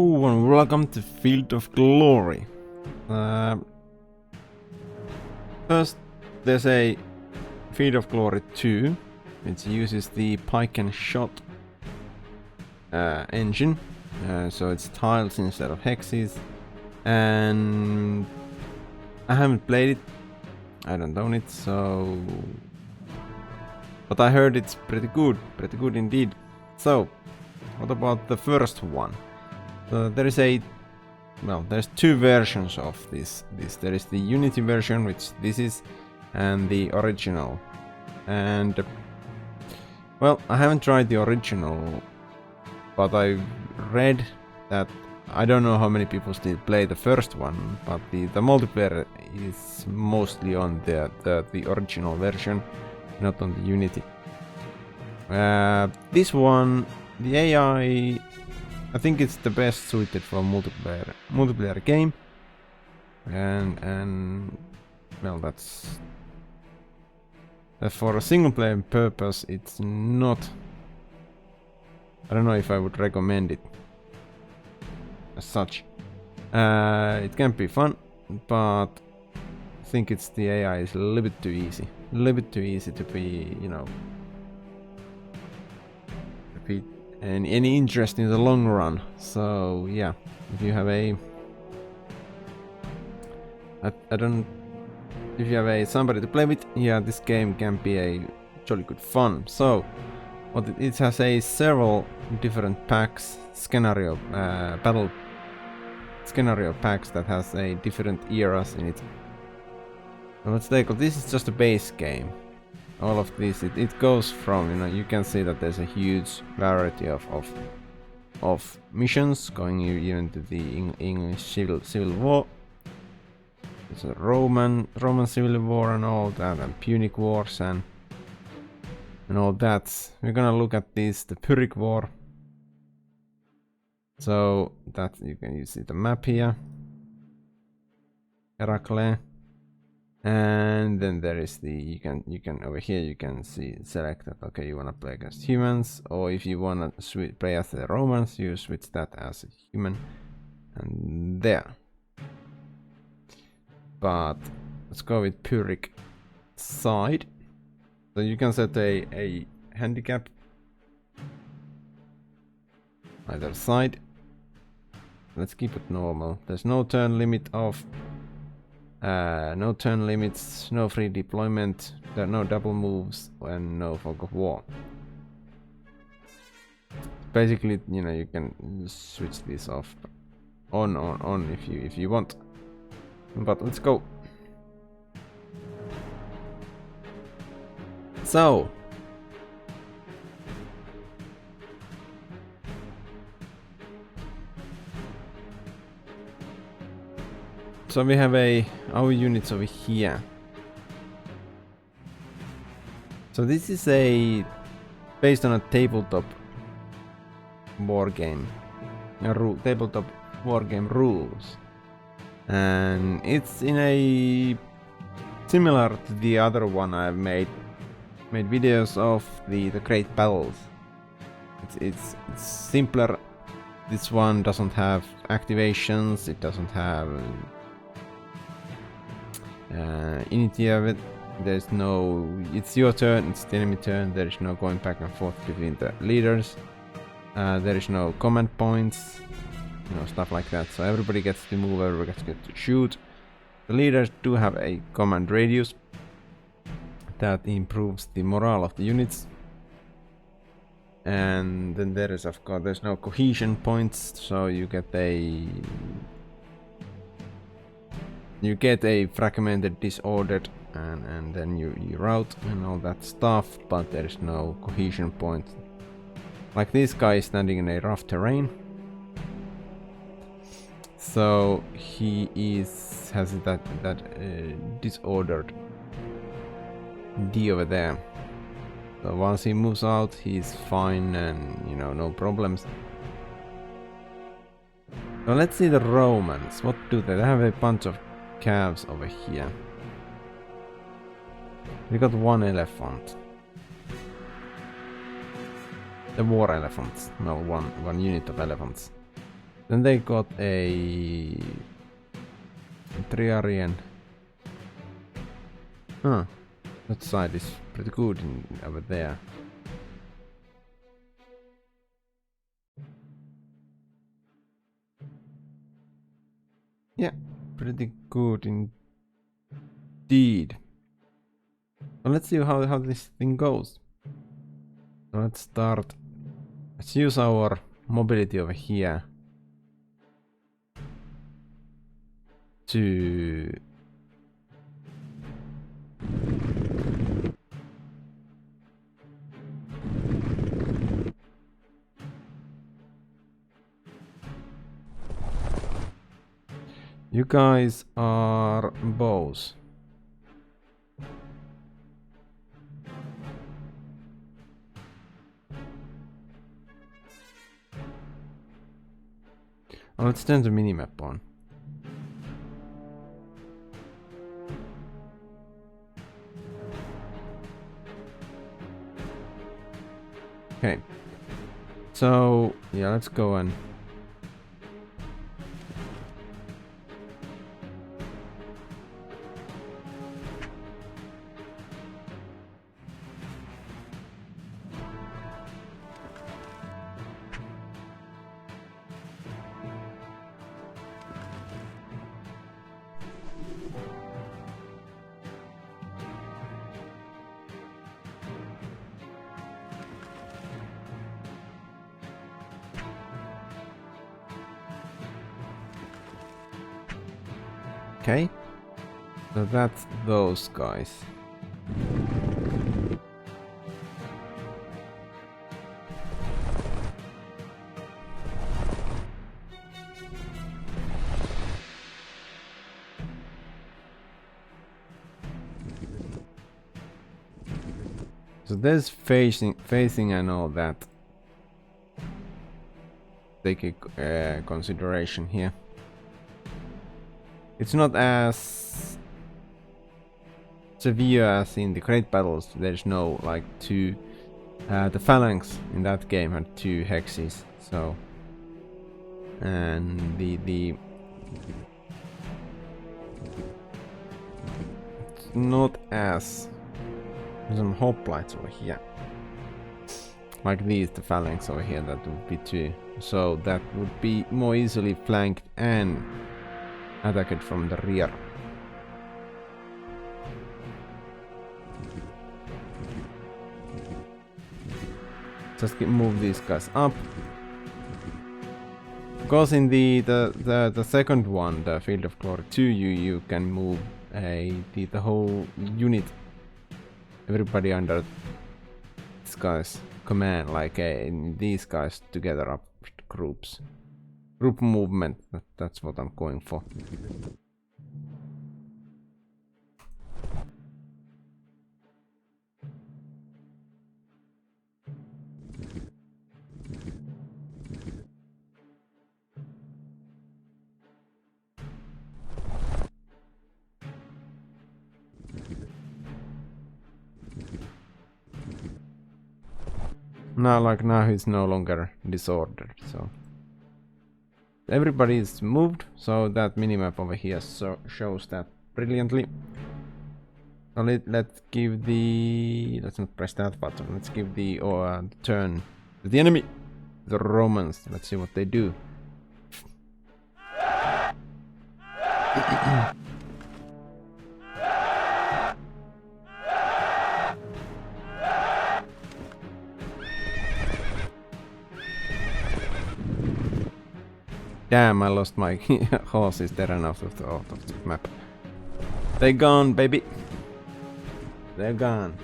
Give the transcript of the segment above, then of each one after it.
Hello and welcome to Field of Glory. First, there's a Field of Glory 2, which uses the pike&shot engine, so it's tiles instead of hexes, and I haven't played it, I don't own it, so... but I heard it's pretty good indeed. So, what about the first one? There's two versions of this. There is the Unity version, which this is, and the original. And well, I haven't tried the original, but I read that I don't know how many people still play the first one, but the multiplayer is mostly on the original version, not on the Unity. This one, the AI, I think it's the best suited for multiplayer game, and well, that's for a single player purpose. It's not. I don't know if I would recommend it as such. It can be fun, but I think it's the AI is a little bit too easy. A little bit too easy to be, any interest in the long run. So yeah, if you have if you have somebody to play with, yeah, this game can be a jolly good fun. So what it has several different packs, scenario packs that has different eras in it. And let's take, this is just a base game. All of this, it goes from, you can see that there's a huge variety of missions going even to the English Civil War. There's a Roman Civil War and all that, and Punic Wars and all that. We're gonna look at this, the Pyrrhic War. So that you see the map here, Heraclea. And then there is the you can over here you can select that, okay, you wanna play against humans, or if you wanna play as the Romans, you switch that as a human, and there. But let's go with Pyrrhic side. So you can set a handicap either side. Let's keep it normal. There's no turn limit of. No turn limits, no free deployment, there are no double moves, and no fog of war. Basically, you can switch this off, on if you want. But let's go. So we have our units over here. So this is based on a tabletop war game, tabletop war game rules, and it's in a similar to the other one I've made videos of, the Great Battles. It's simpler. This one doesn't have activations. It doesn't have initiative. There's no, it's your turn, it's the enemy turn. There is no going back and forth between the leaders. There is no command points, stuff like that. So everybody gets to move, everybody gets to shoot. The leaders do have a command radius that improves the morale of the units. And then there is, of course, there's no cohesion points, so you get a fragmented, disordered, and then you route and all that stuff, but there is no cohesion point. Like this guy is standing in a rough terrain, so he has that disordered D over there. So once he moves out, he's fine and no problems. So let's see the Romans. What do they? They have a bunch of calves over here. We got one elephant. The war elephants. No, one unit of elephants. Then they got a Triarian. Huh. That side is pretty good over there. Yeah, pretty good indeed. Well, let's see how this thing goes. So let's start. Let's use our mobility over here to you guys are bows. Oh, let's turn the minimap on. Okay. So, yeah, let's go and okay. So that's those guys. So there's facing and all that. Take a consideration here. It's not as severe as in the great battles. There's no like two. The phalanx in that game had 2 hexes, so and the it's not as there's some hoplites over here. Like these, the phalanx over here, that would be 2. So that would be more easily flanked and attacked from the rear. Just move these guys up. Because in the second one, the Field of Glory 2, you can move the whole unit, everybody under this guy's command, like these guys together up groups. Group movement, that's what I'm going for. Now he's no longer disordered, so everybody is moved, so that minimap over here shows that brilliantly. So let's give the let's not press that button. Let's give the turn to the enemy, the Romans. Let's see what they do. Damn, I lost my horses. They're out of the map. They're gone, baby. They're gone.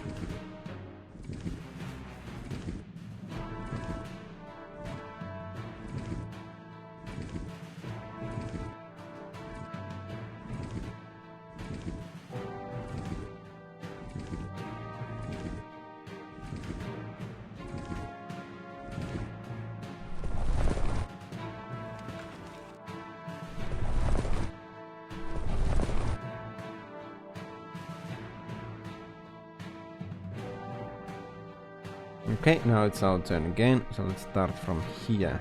Okay, now it's our turn again, so let's start from here.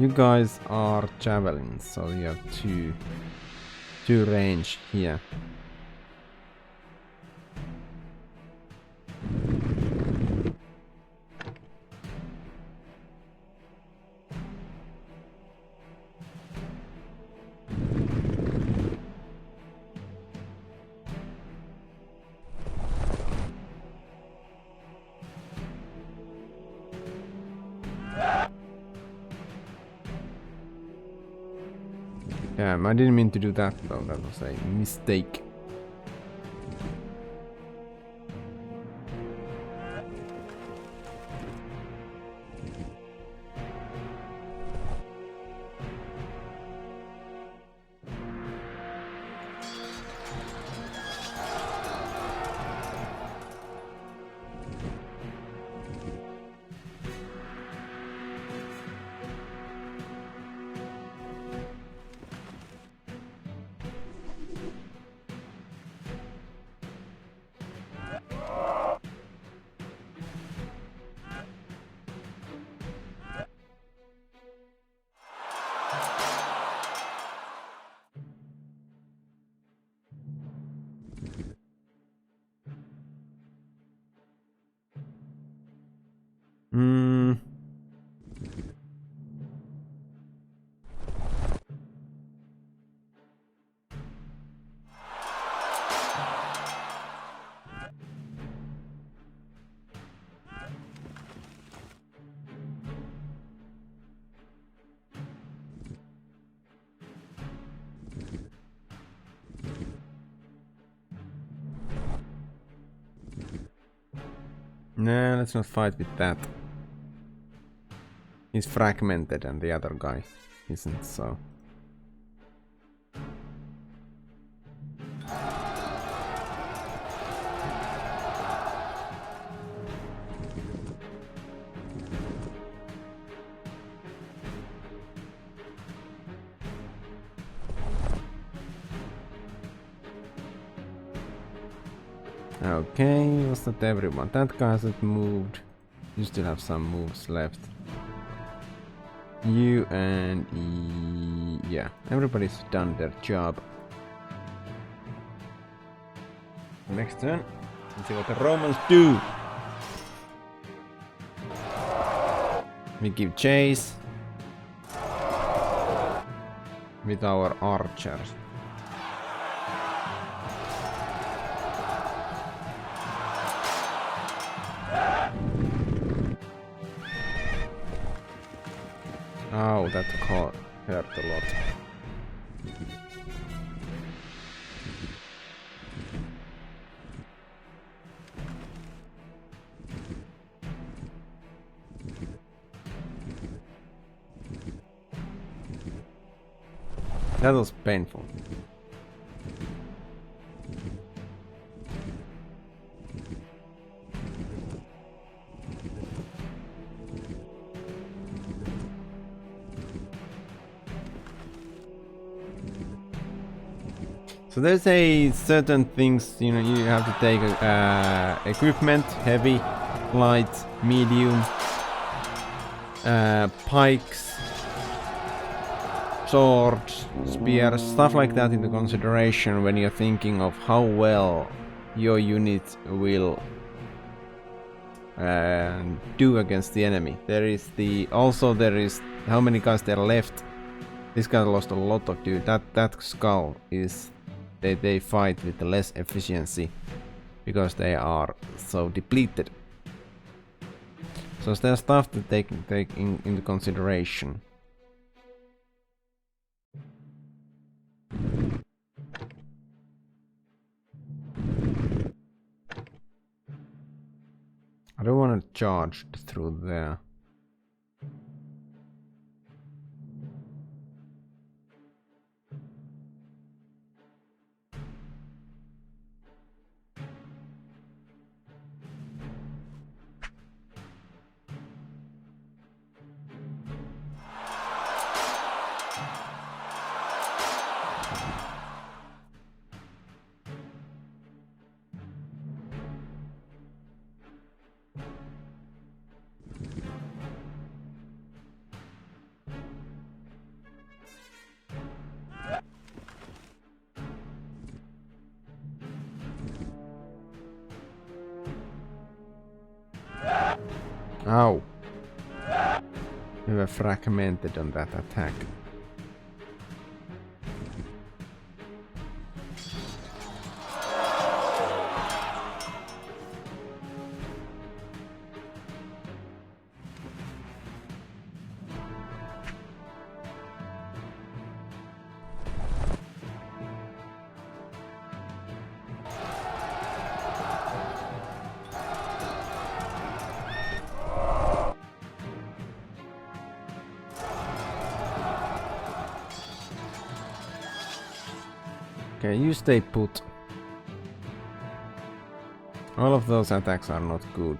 You guys are javelins, so you have two range here. Damn, I didn't mean to do that though, that was a mistake. Nah, let's not fight with that. He's fragmented and the other guy isn't, so... Okay, was that everyone? That guy hasn't moved. You still have some moves left. You and... yeah, everybody's done their job. Next turn. Let's see what the Romans do. We give chase with our archers. Oh, that hurt a lot. That was painful. So there's a certain things, you know, you have to take equipment, heavy, light, medium, pikes, swords, spears, stuff like that into consideration when you're thinking of how well your unit will do against the enemy. There is how many guys there are left. This guy lost a lot of dude. That skull is they fight with less efficiency because they are so depleted. So there's stuff to take into consideration. I don't want to charge through there. Ow! We were fragmented on that attack. Okay, you stay put. All of those attacks are not good.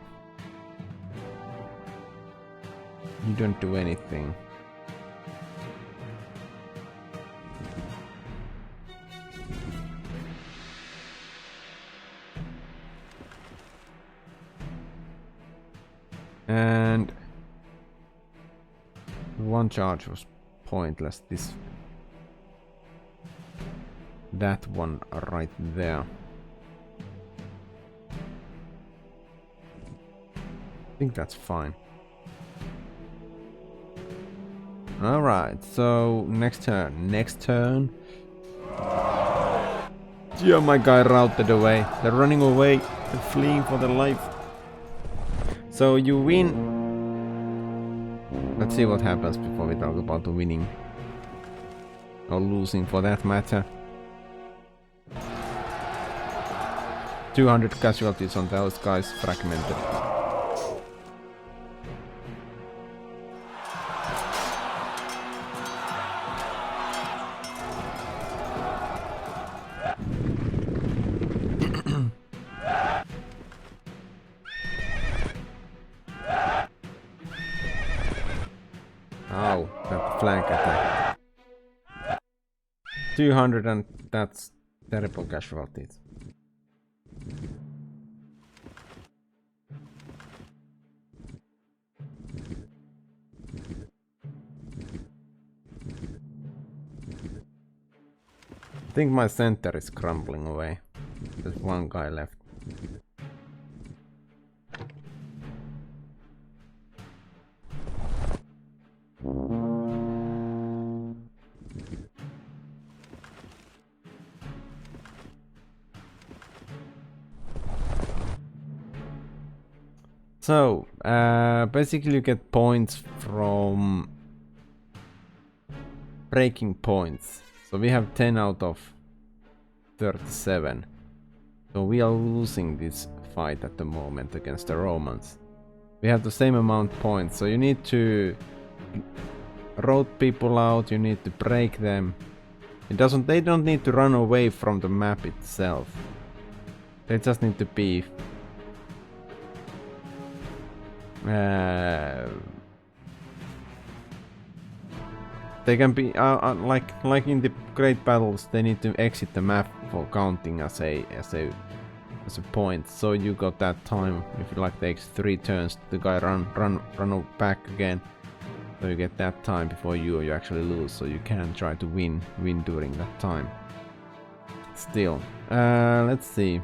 You don't do anything. And one charge was pointless. That one right there. I think that's fine. Alright, so next turn. Yeah, my guy routed away. They're running away. They're fleeing for their life. So you win. Let's see what happens before we talk about the winning. Or losing for that matter. 200 casualties on those guys, fragmented. Ow, that flank attack. 200 and that's terrible casualties. I think my center is crumbling away. There's one guy left. So, basically you get points from breaking points. So we have 10 out of 37. So we are losing this fight at the moment against the Romans. We have the same amount of points, so you need to rout people out, you need to break them. They don't need to run away from the map itself. They just need to be they can be like in the great battles. They need to exit the map for counting as a point. So you got that time. If it like takes 3 turns, the guy run back again. So you get that time before you actually lose. So you can try to win during that time. Still, let's see.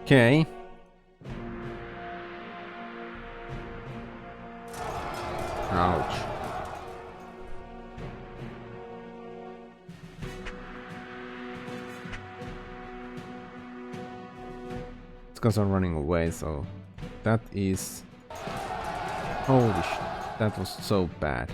Okay. Ouch. These guys are running away, so that is... Holy shit, that was so bad.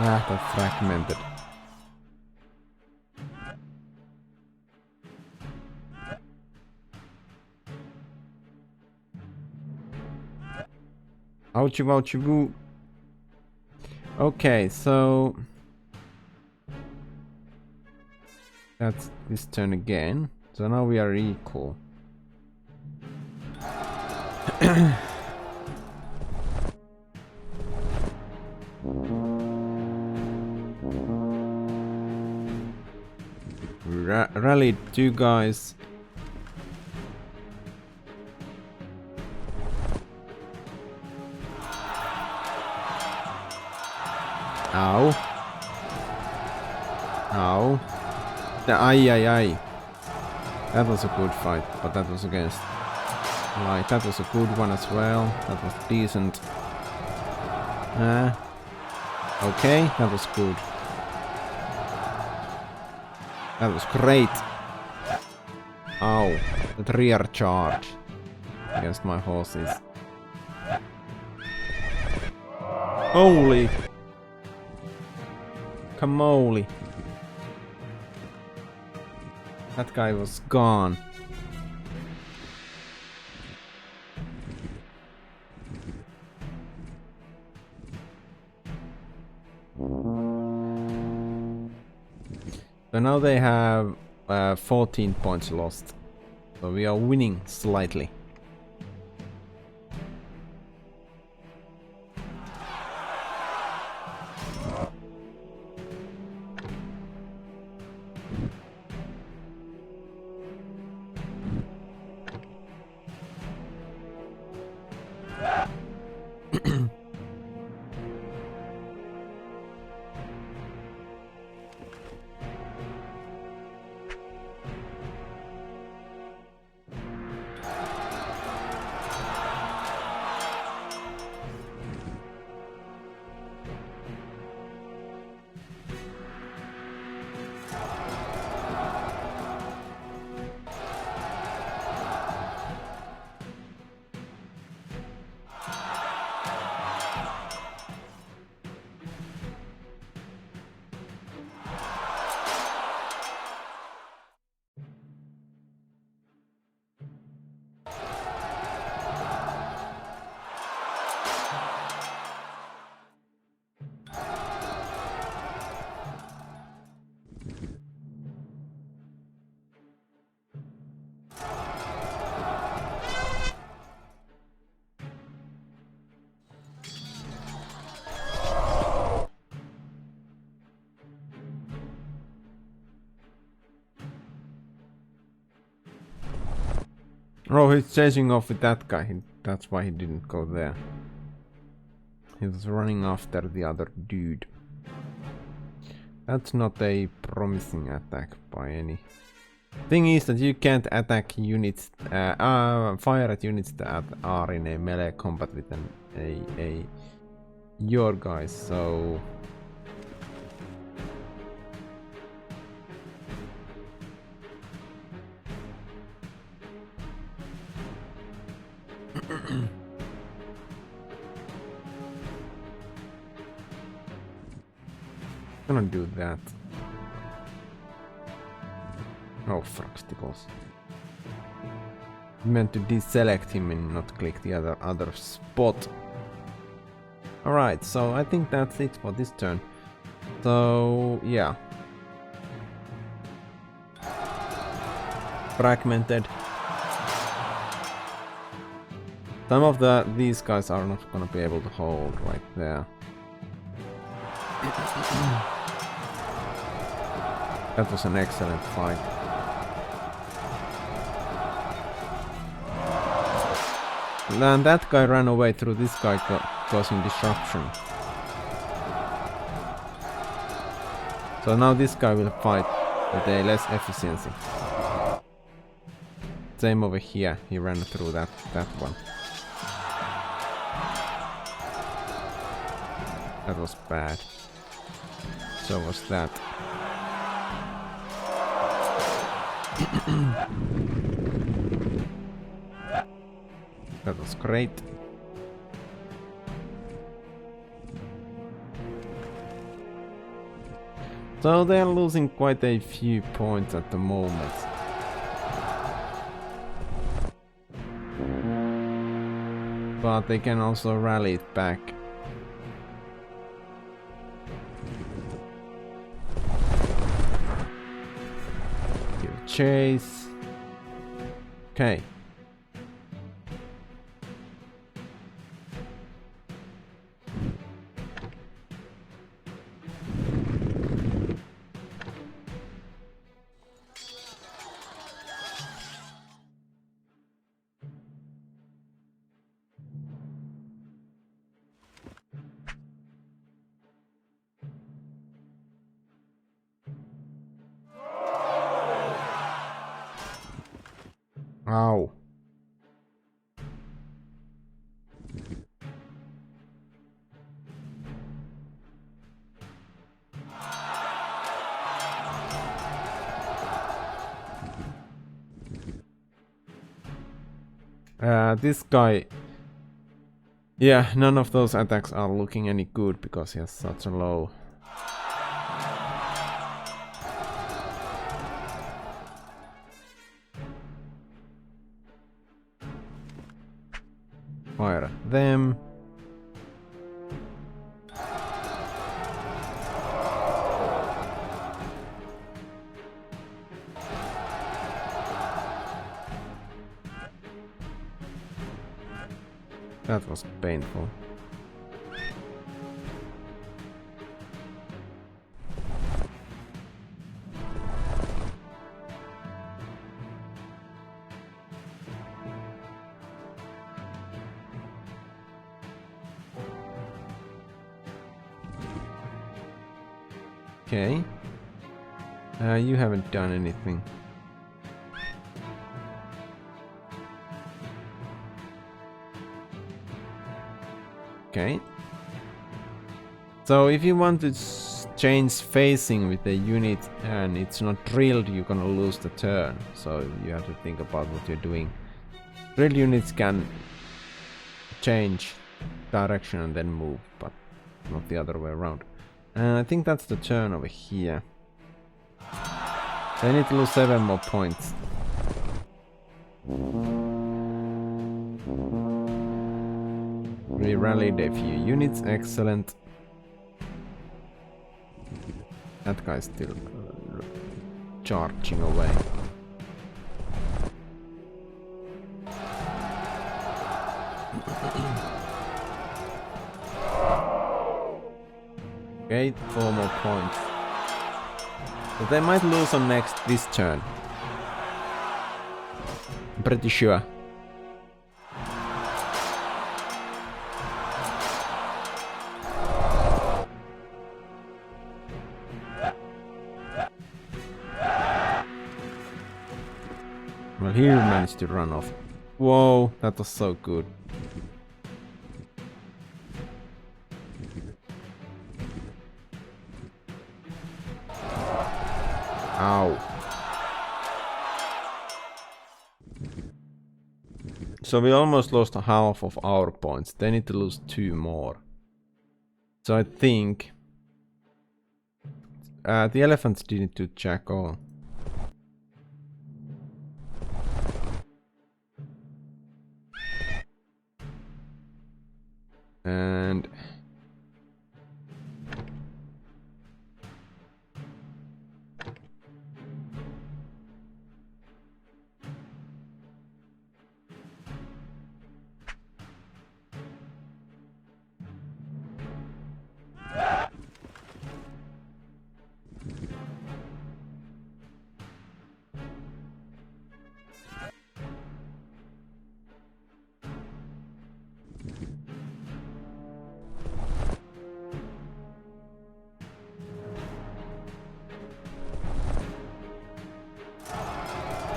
Ah, that fragmented. Ouchie, ouchie, boo. Okay, so that's this turn again. So now we are equal. Rallied 2 guys. Ow. Ow. Aye. That was a good fight, but that was against light. That was a good one as well. That was decent. Okay, that was good. That was great. Ow. That rear charge against my horses. Holy. Camoli. That guy was gone. So now they have 14 points lost. So we are winning slightly. Oh, he's chasing off with that guy. That's why he didn't go there. He was running after the other dude. That's not a promising attack by any. Thing is that you can't attack units, fire at units that are in a melee combat with your guys, so. Gonna do that. Oh, frogsticles. Meant to deselect him and not click the other spot. Alright, so I think that's it for this turn. So yeah. Fragmented. Some of these guys are not gonna be able to hold right there. That was an excellent fight. And that guy ran away through this guy causing disruption. So now this guy will fight with a less efficiency. Same over here, he ran through that one. That was bad. So was that. That was great. So they are losing quite a few points at the moment. But they can also rally it back. Give chase. Okay. Ow. This guy... Yeah, none of those attacks are looking any good because he has such a low... Fire at them. That was painful. Okay. You haven't done anything. Okay. So if you want to change facing with a unit and it's not drilled, you're gonna lose the turn. So you have to think about what you're doing. Drilled units can change direction and then move, but not the other way around. And I think that's the turn over here. They need to lose 7 more points. We rallied a few units, excellent. That guy's still charging away. Okay, 4 more points. But they might lose on this turn. I'm pretty sure. Well, he managed to run off. Whoa, that was so good. Ow. So we almost lost half of our points. They need to lose 2 more. So I think the elephants didn't do jack all. And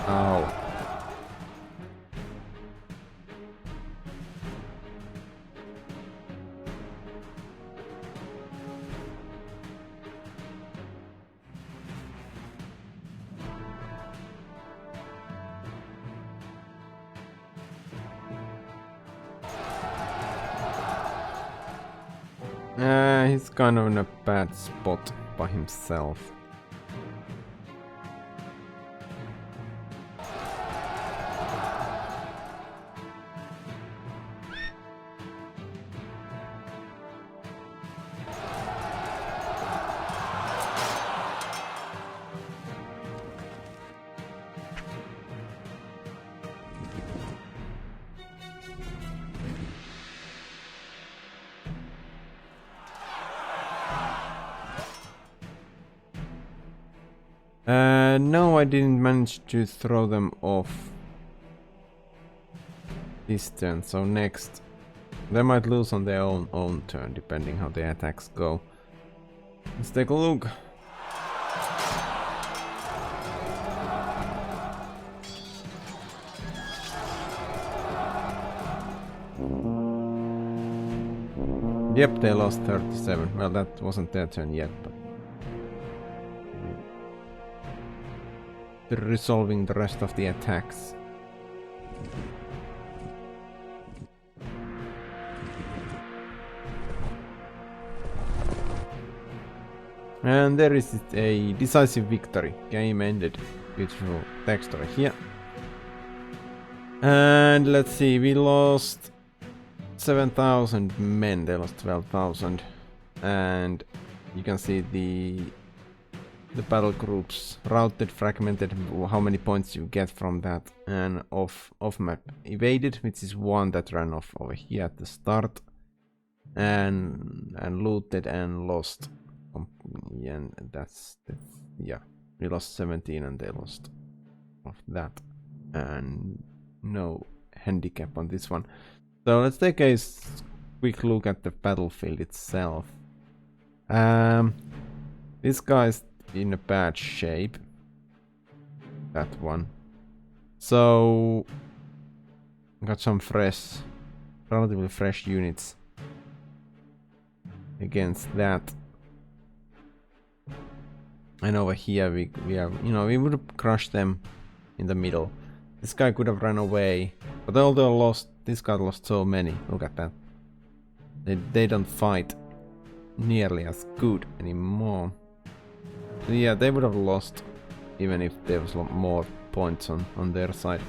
ow. He's kind of in a bad spot, by himself. No, I didn't manage to throw them off this turn, so next they might lose on their own turn, depending how the attacks go. Let's take a look. Yep, they lost 37. Well, that wasn't their turn yet, but they're resolving the rest of the attacks. And there is a decisive victory. Game ended. Beautiful text over here. And let's see, we lost 7,000 men, they lost 12,000. And you can see the battle groups routed, fragmented, how many points you get from that, and off map evaded, which is one that ran off over here at the start, and looted and lost. And that's yeah, we lost 17 and they lost of that, and no handicap on this one. So let's take a quick look at the battlefield itself. This guy's in a bad shape, that one, so got some relatively fresh units against that. And over here we are, you know, we would have crushed them in the middle. This guy could have run away, but although this guy lost so many. Look at that. They don't fight nearly as good anymore. So yeah, they would have lost even if there was more points on their side.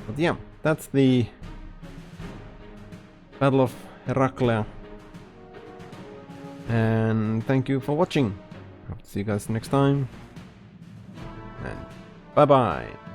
But yeah, that's the Battle of Heraclea. And thank you for watching. Hope to see you guys next time. And bye bye.